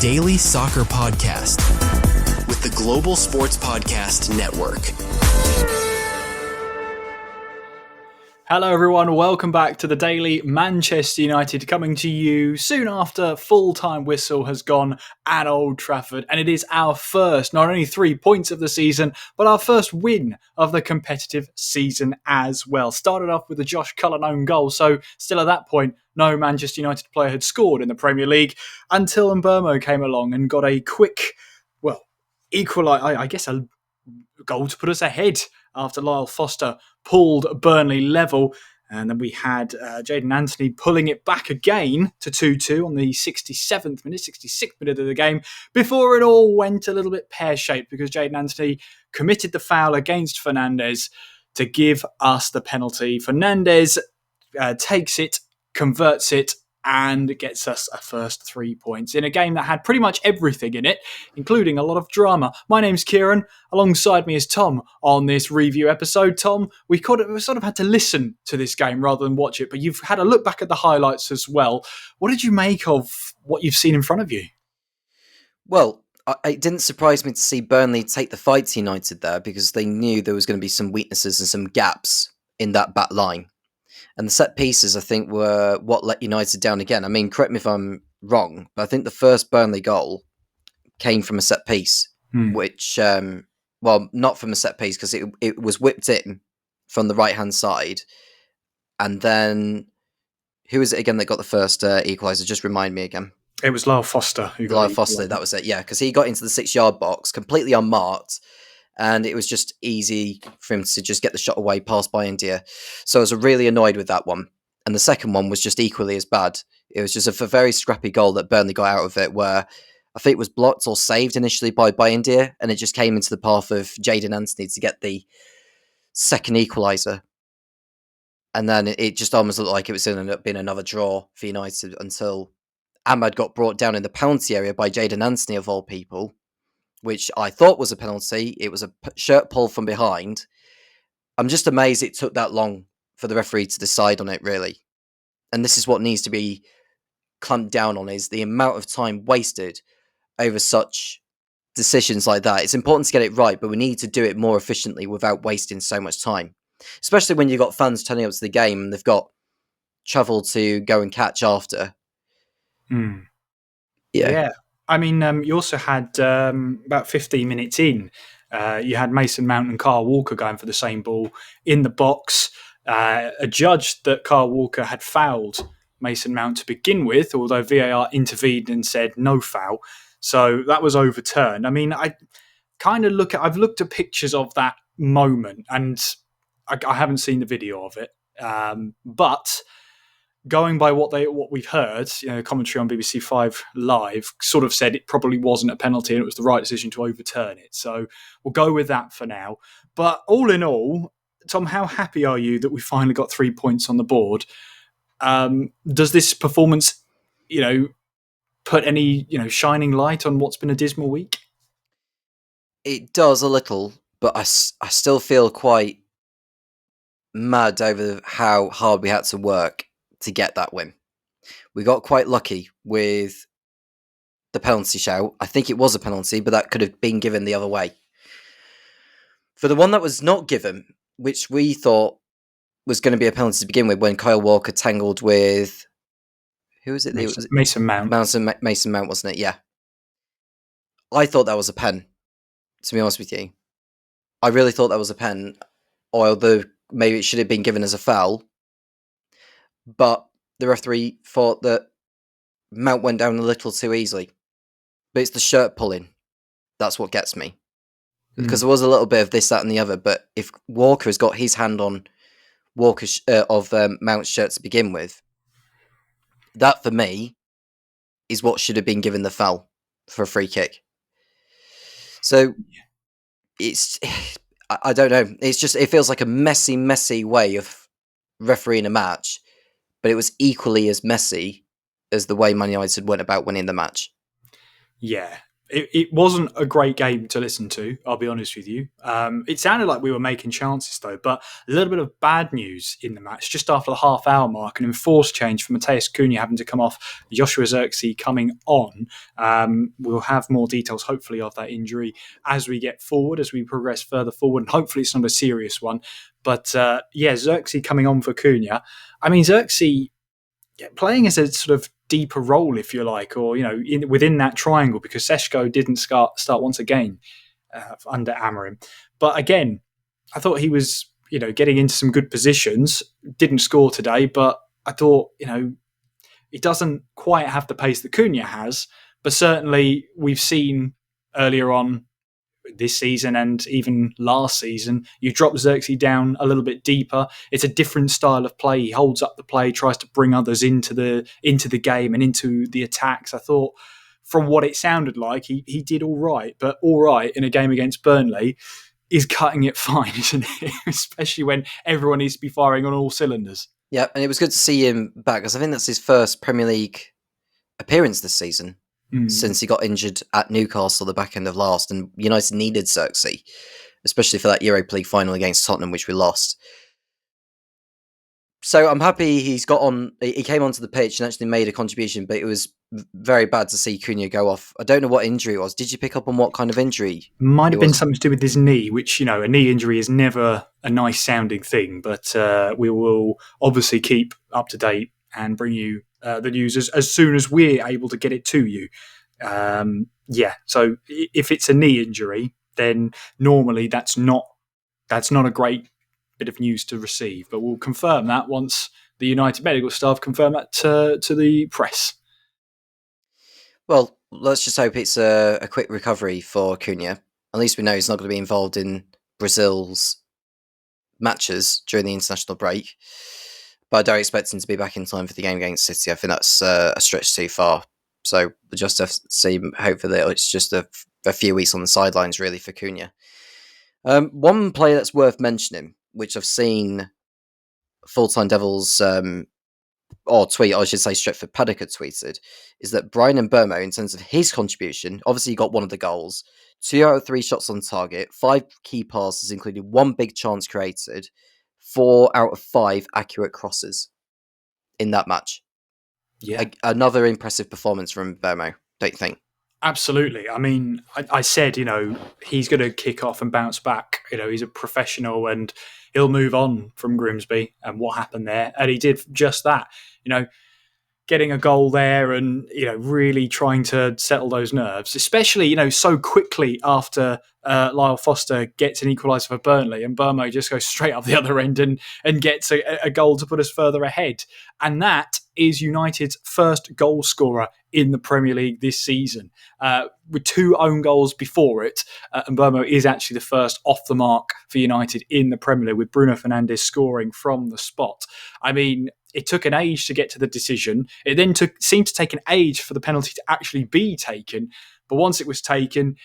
daily soccer podcast with the Global Sports Podcast Network. Hello everyone, welcome back to the Daily Manchester United, coming to you soon after full-time whistle has gone at Old Trafford, and it is our first, not only 3 points of the season, but our first win of the competitive season as well. Started off with a Josh Cullen own goal, so still at that point, no Manchester United player had scored in the Premier League until Mbemo came along and got a quick, I guess a goal to put us ahead after Lyle Foster pulled Burnley level. And then we had Jadon Anthony pulling it back again to 2-2 on the 67th minute, 66th minute of the game, before it all went a little bit pear-shaped because Jadon Anthony committed the foul against Fernandes to give us the penalty. Fernandes takes it, converts it, and gets us a first 3 points in a game that had pretty much everything in it, including a lot of drama. My name's Kieran. Alongside me is Tom on this review episode. Tom, we sort of had to listen to this game rather than watch it, but you've had a look back at the highlights as well. What did you make of what you've seen in front of you? Well, it didn't surprise me to see Burnley take the fight to United there because they knew there was going to be some weaknesses and some gaps in that back line. And the set pieces, I think, were what let United down again. I mean, correct me if I'm wrong, but I think the first Burnley goal came from a set piece, which, not from a set piece because it was whipped in from the right-hand side. And then, who was it again that got the first equaliser? Just remind me again. It was Lyle Foster who got Lyle Foster, that was it, yeah, because he got into the 6-yard box completely unmarked. And it was just easy for him to just get the shot away past Bayindir. So I was really annoyed with that one. And the second one was just equally as bad. It was just a very scrappy goal that Burnley got out of it, where I think it was blocked or saved initially by Bayindir, and it just came into the path of Jadon Anthony to get the second equaliser. And then it just almost looked like it was going to be another draw for United until Ahmad got brought down in the penalty area by Jadon Anthony, of all people, which I thought was a penalty. It was a shirt pull from behind. I'm just amazed it took that long for the referee to decide on it, really. And this is what needs to be clamped down on, is the amount of time wasted over such decisions like that. It's important to get it right, but we need to do it more efficiently without wasting so much time. Especially when you've got fans turning up to the game and they've got travel to go and catch after. Yeah. I mean, you also had about 15 minutes in, you had Mason Mount and Kyle Walker going for the same ball in the box. Adjudged that Kyle Walker had fouled Mason Mount to begin with, although VAR intervened and said no foul. So that was overturned. I mean, I've looked at pictures of that moment, and I haven't seen the video of it. But going by what we've heard, commentary on BBC 5 Live sort of said it probably wasn't a penalty and it was the right decision to overturn it. So we'll go with that for now. But all in all, Tom, how happy are you that we finally got 3 points on the board? Does this performance, put any, shining light on what's been a dismal week? It does a little, but I still feel quite mad over how hard we had to work to get that win. We got quite lucky with the penalty shout. I think it was a penalty, but that could have been given the other way. For the one that was not given, which we thought was going to be a penalty to begin with, when Kyle Walker tangled with... Who was it? Mason Mount. Mason Mount, wasn't it? Yeah. I thought that was a pen, to be honest with you. I really thought that was a pen, although maybe it should have been given as a foul. But the referee thought that Mount went down a little too easily. But it's the shirt pulling. That's what gets me. Because there was a little bit of this, that, and the other. But if Walker has got his hand on Walker's Mount's shirt to begin with, that for me is what should have been given the foul for a free kick. So it's, I don't know. It's just, it feels like a messy way of refereeing a match. But it was equally as messy as the way Man United went about winning the match. Yeah. It wasn't a great game to listen to, I'll be honest with you. It sounded like we were making chances, though, but a little bit of bad news in the match. Just after the half-hour mark, an enforced change for Matheus Cunha having to come off, Joshua Zirkzee coming on. We'll have more details, hopefully, of that injury as we get forward, as we progress further forward, and hopefully it's not a serious one. But, Zirkzee coming on for Cunha. I mean, Zirkzee playing as a sort of deeper role, if you like, or within that triangle, because Seshko didn't start once again under Amorim. But again, I thought he was getting into some good positions. Didn't score today, but I thought he doesn't quite have the pace that Cunha has. But certainly we've seen earlier on this season and even last season, you drop Zirkzee down a little bit deeper. It's a different style of play. He holds up the play, tries to bring others into the game and into the attacks. I thought from what it sounded like, he did all right. But all right in a game against Burnley is cutting it fine, isn't it? Especially when everyone needs to be firing on all cylinders. Yeah, and it was good to see him back, because I think that's his first Premier League appearance this season. Since he got injured at Newcastle the back end of last, and United needed Zirkzee, especially for that Europa League final against Tottenham, which we lost. So I'm happy he came onto the pitch and actually made a contribution, but it was very bad to see Cunha go off. I don't know what injury it was. Did you pick up on what kind of injury? Might have been something to do with his knee, which, a knee injury is never a nice sounding thing, but we will obviously keep up to date and bring you the news as soon as we're able to get it to you. So if it's a knee injury, then normally that's not a great bit of news to receive. But we'll confirm that once the United medical staff confirm that to the press. Well, let's just hope it's a quick recovery for Cunha. At least we know he's not going to be involved in Brazil's matches during the international break. But I don't expect him to be back in time for the game against City. I think that's a stretch too far. So we just have to see, hopefully it's just a few weeks on the sidelines, really, for Cunha. One player that's worth mentioning, which I've seen Full-Time Devils tweet, I should say Stretford Paddock had tweeted, is that Brian Mbemo, in terms of his contribution, obviously he got one of the goals, 2 out of 3 shots on target, 5 key passes, including 1 big chance created, 4 out of 5 accurate crosses in that match. Yeah. Another impressive performance from Mbemo, don't you think? Absolutely. I mean, I said, he's going to kick off and bounce back. He's a professional and he'll move on from Grimsby and what happened there. And he did just that, getting a goal there and, really trying to settle those nerves, especially, so quickly after Lyle Foster gets an equaliser for Burnley and Mbemo just goes straight up the other end and gets a goal to put us further ahead. And that is United's first goal scorer in the Premier League this season. With 2 own goals before it, Mbemo is actually the first off the mark for United in the Premier League, with Bruno Fernandes scoring from the spot. I mean, it took an age to get to the decision. It then seemed to take an age for the penalty to actually be taken. But once it was taken,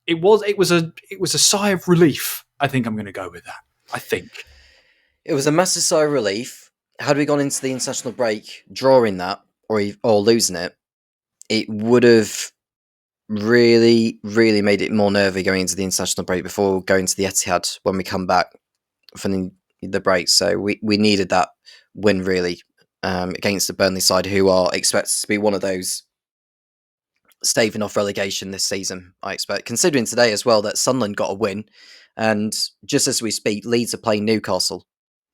it was a sigh of relief. I think I'm going to go with that. I think it was a massive sigh of relief. Had we gone into the international break drawing that or losing it, it would have really, really made it more nervy going into the international break before going to the Etihad when we come back from the break. So we needed that win, really, against the Burnley side, who are expected to be one of those staving off relegation this season, I expect. Considering today as well that Sunderland got a win, and just as we speak, Leeds are playing Newcastle.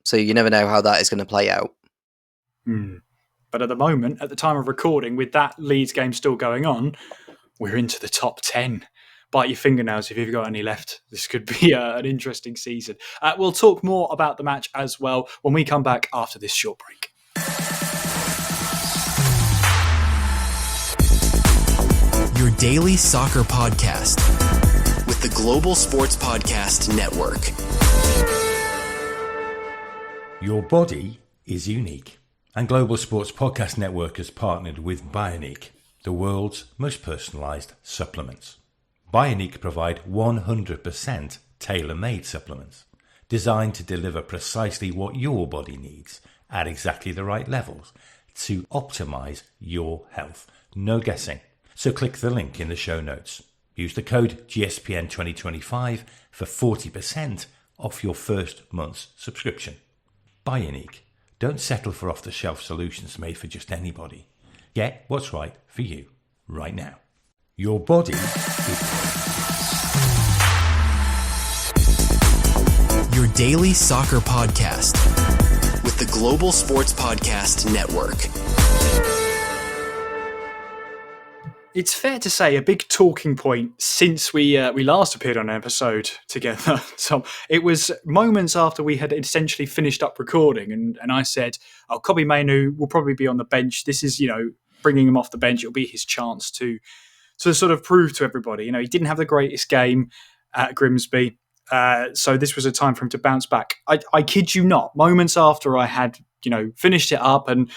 So you never know how that is going to play out. But at the moment, at the time of recording, with that Leeds game still going on, we're into the top 10. Bite your fingernails if you've got any left. This could be an interesting season. We'll talk more about the match as well when we come back after this short break. Your daily soccer podcast with the Global Sports Podcast Network. Your body is unique, and Global Sports Podcast Network has partnered with Bionic, the world's most personalised supplements. Bionic provide 100% tailor-made supplements designed to deliver precisely what your body needs at exactly the right levels to optimise your health. No guessing. So click the link in the show notes Use the code GSPN2025 for 40% off your first month's subscription. Buy Unique. Don't settle for off-the-shelf solutions made for just anybody. Get what's right for you right now. Your body is... Your daily soccer podcast with the Global Sports Podcast Network. It's fair to say a big talking point since we last appeared on an episode together. So it was moments after we had essentially finished up recording, and I said, "Oh, Kobbie Mainu will probably be on the bench. This is, bringing him off the bench. It'll be his chance to sort of prove to everybody. He didn't have the greatest game at Grimsby, so this was a time for him to bounce back." I kid you not. Moments after I had finished it up and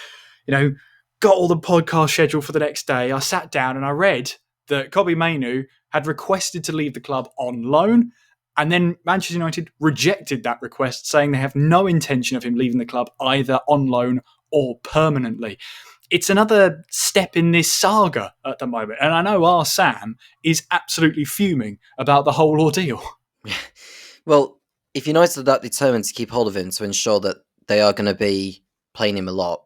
got all the podcast scheduled for the next day, I sat down and I read that Kobbie Mainu had requested to leave the club on loan, and then Manchester United rejected that request, saying they have no intention of him leaving the club either on loan or permanently. It's another step in this saga at the moment, and I know our Sam is absolutely fuming about the whole ordeal. Well, if United are that determined to keep hold of him to ensure that they are going to be playing him a lot,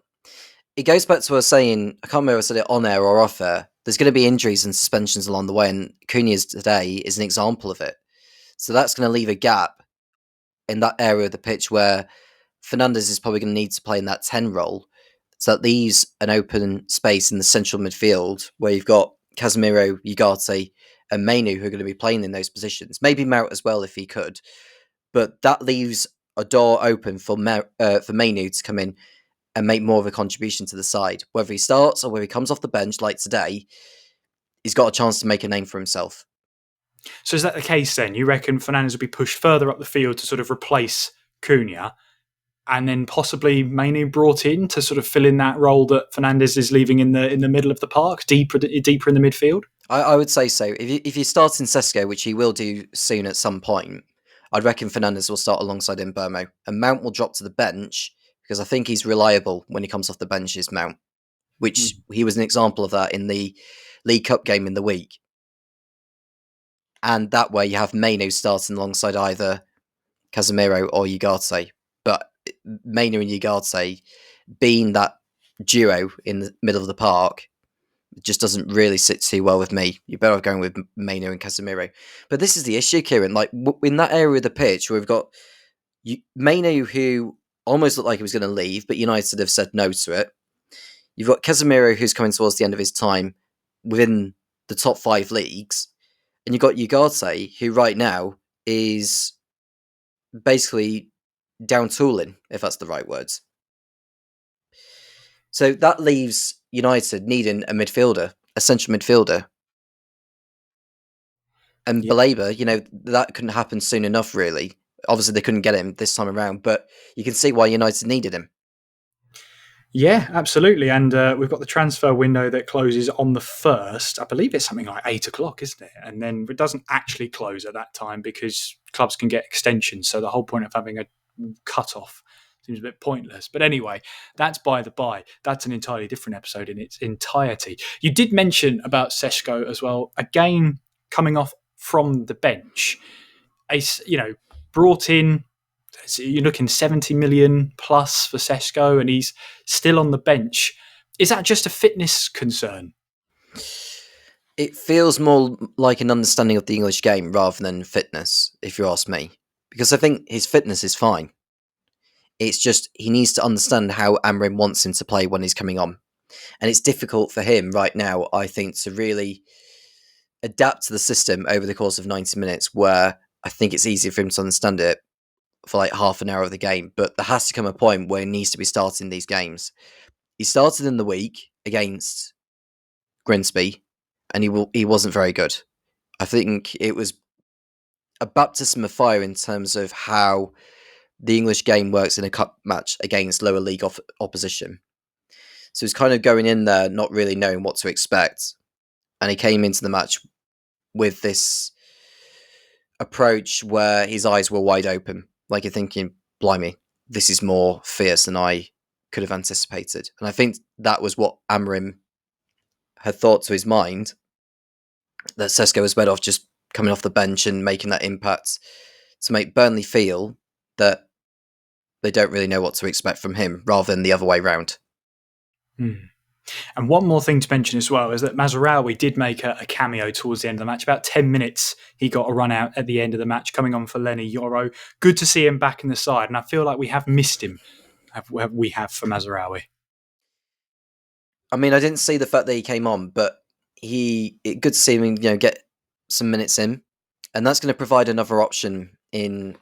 it goes back to what I was saying, I can't remember if I said it on air or off air, there's going to be injuries and suspensions along the way, and Cunha's today is an example of it. So that's going to leave a gap in that area of the pitch where Fernandes is probably going to need to play in that 10 role. So that leaves an open space in the central midfield where you've got Casemiro, Ugarte and Mainu who are going to be playing in those positions. Maybe Mount as well if he could. But that leaves a door open for Mainu to come in and make more of a contribution to the side. Whether he starts or whether he comes off the bench like today, he's got a chance to make a name for himself. So is that the case then? You reckon Fernandes will be pushed further up the field to sort of replace Cunha, and then possibly Mainu brought in to sort of fill in that role that Fernandes is leaving in the middle of the park, deeper in the midfield? I would say so. If you start in Sesko, which he will do soon at some point, I'd reckon Fernandes will start alongside Mbemo, and Mount will drop to the bench, because I think he's reliable when he comes off the bench, is Mount, which he was an example of that in the League Cup game in the week. And that way you have Mainu starting alongside either Casemiro or Ugarte. But Mainu and Ugarte being that duo in the middle of the park just doesn't really sit too well with me. You're better off going with Mainu and Casemiro. But this is the issue, Kieran. Like in that area of the pitch where we've got Mainu, who almost looked like he was going to leave, but United have said no to it. You've got Casemiro, who's coming towards the end of his time within the top 5 leagues. And you've got Ugarte, who right now is basically down tooling, if that's the right words. So that leaves United needing a midfielder, a central midfielder. And Baleba, that couldn't happen soon enough, really. Obviously, they couldn't get him this time around, but you can see why United needed him. Yeah, absolutely. And we've got the transfer window that closes on the 1st. I believe it's something like 8 o'clock, isn't it? And then it doesn't actually close at that time because clubs can get extensions. So the whole point of having a cut-off seems a bit pointless. But anyway, that's by the by. That's an entirely different episode in its entirety. You did mention about Sesko as well. Again, coming off from the bench, brought in, so you're looking 70 million plus for Sesko, and he's still on the bench. Is that just a fitness concern? It feels more like an understanding of the English game rather than fitness, if you ask me. Because I think his fitness is fine. It's just he needs to understand how Amorim wants him to play when he's coming on. And it's difficult for him right now, I think, to really adapt to the system over the course of 90 minutes, where I think it's easier for him to understand it for like half an hour of the game. But there has to come a point where he needs to be starting these games. He started in the week against Grimsby, and he wasn't very good. I think it was a baptism of fire in terms of how the English game works in a cup match against lower league opposition. So he's kind of going in there not really knowing what to expect. And he came into the match with this approach where his eyes were wide open. Like you're thinking, blimey, this is more fierce than I could have anticipated. And I think that was what Amorim had thought to his mind. that Sesko was better off just coming off the bench and making that impact to make Burnley feel that they don't really know what to expect from him, rather than the other way round. And one more thing to mention as well is that Mazraoui did make a cameo towards the end of the match. About 10 minutes, he got a run out at the end of the match, coming on for Lenny Yoro. Good to see him back in the side, and I feel like we have missed him. We have for Mazraoui. I mean, I didn't see the fact that he came on, but good to see him, get some minutes in, and that's going to provide another option in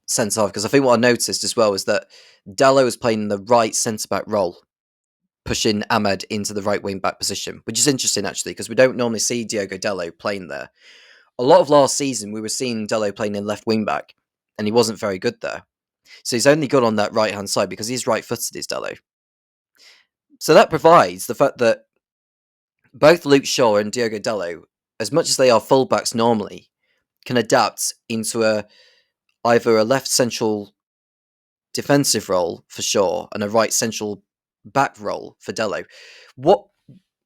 centre half. Because I think what I noticed as well is that Dalot was playing the right centre back role, pushing Ahmed into the right wing back position, which is interesting actually, because we don't normally see Diogo Dalot playing there. A lot of last season, we were seeing Dalot playing in left wing back, and he wasn't very good there. So he's only good on that right hand side because he's right footed, is Dalot. So that provides the fact that both Luke Shaw and Diogo Dalot, as much as they are fullbacks normally, can adapt into either a left central defensive role for Shaw and a right central back role for Dalot. What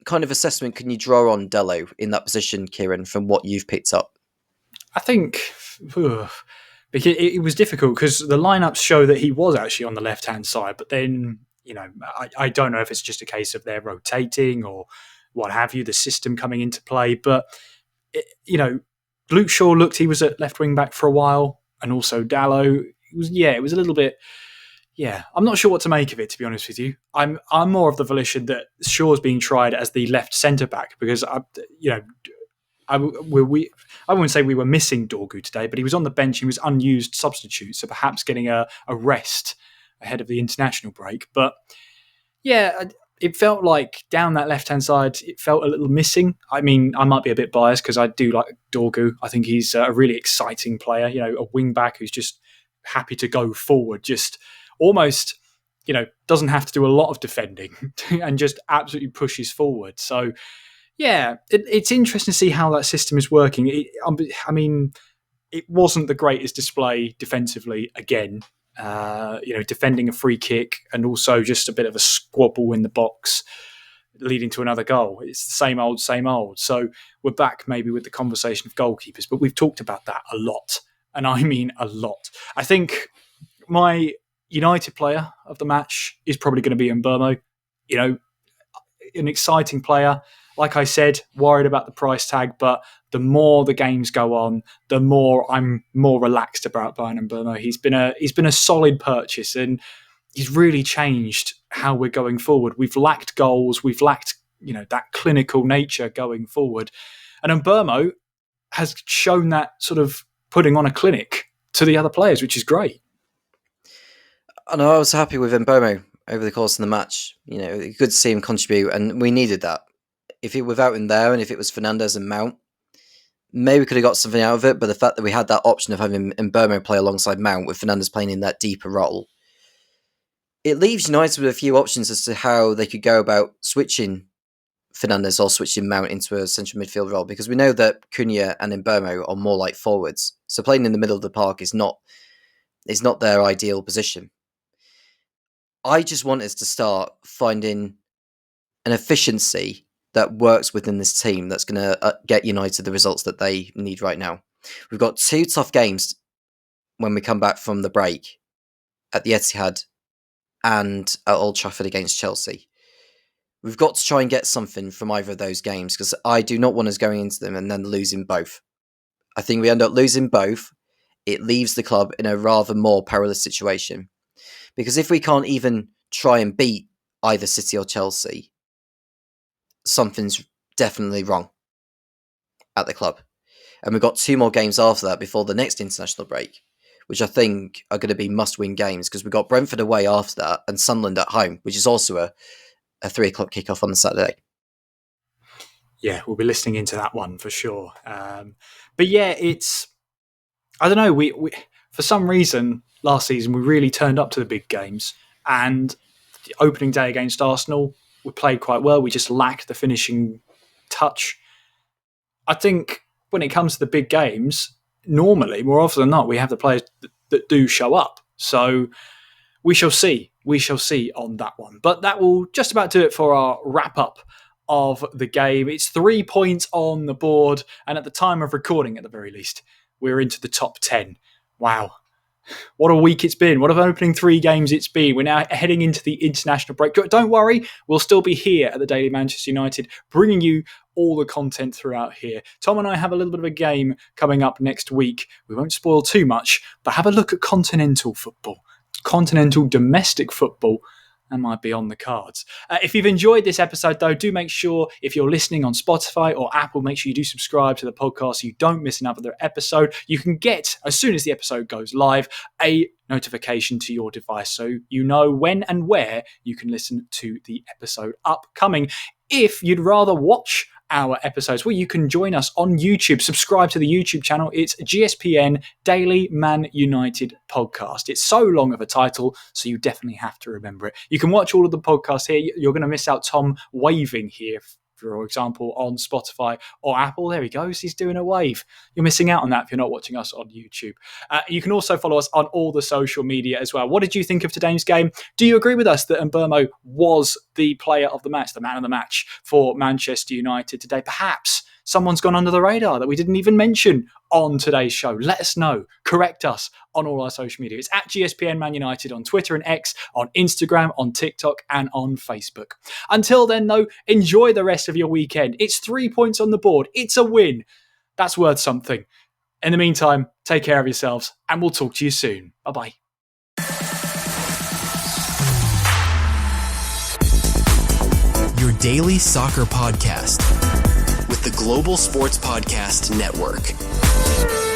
kind of assessment can you draw on Dalot in that position, Kieran, from what you've picked up? I think because it was difficult because the lineups show that he was actually on the left-hand side, but then, I don't know if it's just a case of they're rotating or what have you, the system coming into play. But, Luke Shaw looked, he was at left wing back for a while, and also Dalot. It was a little bit. Yeah, I'm not sure what to make of it, to be honest with you. I'm more of the volition that Shaw's being tried as the left centre back because I wouldn't say we were missing Dorgu today, but he was on the bench. He was unused substitute, so perhaps getting a rest ahead of the international break. But yeah, it felt like down that left-hand side, it felt a little missing. I mean, I might be a bit biased because I do like Dorgu. I think he's a really exciting player, a wing-back who's just happy to go forward, just almost, doesn't have to do a lot of defending and just absolutely pushes forward. So, yeah, it's interesting to see how that system is working. I mean, it wasn't the greatest display defensively again. Defending a free kick and also just a bit of a squabble in the box leading to another goal. It's the same old, same old. So we're back maybe with the conversation of goalkeepers, but we've talked about that a lot. And I mean a lot. I think my United player of the match is probably going to be Mbemo. An exciting player. Like I said, worried about the price tag, but the more the games go on, the more I'm more relaxed about buying Mbemo. He's been a solid purchase, and he's really changed how we're going forward. We've lacked goals, we've lacked that clinical nature going forward, and Mbemo has shown that sort of putting on a clinic to the other players, which is great. I know I was happy with Mbemo over the course of the match. Good to see him contribute, and we needed that. If it without him there, and if it was Fernandes and Mount, maybe we could have got something out of it. But the fact that we had that option of having Mbemo play alongside Mount with Fernandes playing in that deeper role, it leaves United with a few options as to how they could go about switching Fernandes or switching Mount into a central midfield role. Because we know that Cunha and Mbemo are more like forwards, so playing in the middle of the park is not their ideal position. I just want us to start finding an efficiency that works within this team that's going to get United the results that they need right now. We've got 2 tough games when we come back from the break at the Etihad and at Old Trafford against Chelsea. We've got to try and get something from either of those games because I do not want us going into them and then losing both. I think we end up losing both. It leaves the club in a rather more perilous situation. Because if we can't even try and beat either City or Chelsea, something's definitely wrong at the club. And we've got 2 more games after that before the next international break, which I think are going to be must-win games because we've got Brentford away after that and Sunderland at home, which is also a 3 o'clock kickoff on the Saturday. Yeah, we'll be listening into that one for sure. But yeah, I don't know, we for some reason last season we really turned up to the big games, and the opening day against Arsenal, we played quite well. We just lacked the finishing touch. I think when it comes to the big games, normally, more often than not, we have the players that do show up. So we shall see. We shall see on that one. But that will just about do it for our wrap-up of the game. It's 3 points on the board, and at the time of recording, at the very least, we're into the top 10. Wow. What a week it's been. What an opening 3 games it's been. We're now heading into the international break. Don't worry, we'll still be here at the Daily Manchester United, bringing you all the content throughout here. Tom and I have a little bit of a game coming up next week. We won't spoil too much, but have a look at continental football. Continental domestic football. That might be on the cards. If you've enjoyed this episode, though, do make sure, if you're listening on Spotify or Apple, make sure you do subscribe to the podcast so you don't miss another episode. You can get, as soon as the episode goes live, a notification to your device so you know when and where you can listen to the episode upcoming. If you'd rather watch our episodes, well, you can join us on YouTube. Subscribe to the YouTube channel. It's GSPN Daily Man United Podcast. It's so long of a title, so you definitely have to remember it. You can watch all of the podcasts here. You're going to miss out Tom waving here, for example, on Spotify or Apple. There he goes. He's doing a wave. You're missing out on that if you're not watching us on YouTube. You can also follow us on all the social media as well. What did you think of today's game? Do you agree with us that Mbemo was the player of the match, the man of the match for Manchester United today? Perhaps someone's gone under the radar that we didn't even mention on today's show. Let us know. Correct us on all our social media. It's at GSPN Man United on Twitter and X, on Instagram, on TikTok, and on Facebook. Until then, though, enjoy the rest of your weekend. It's 3 points on the board. It's a win. That's worth something. In the meantime, take care of yourselves, and we'll talk to you soon. Bye-bye. Your daily soccer podcast with the Global Sports Podcast Network.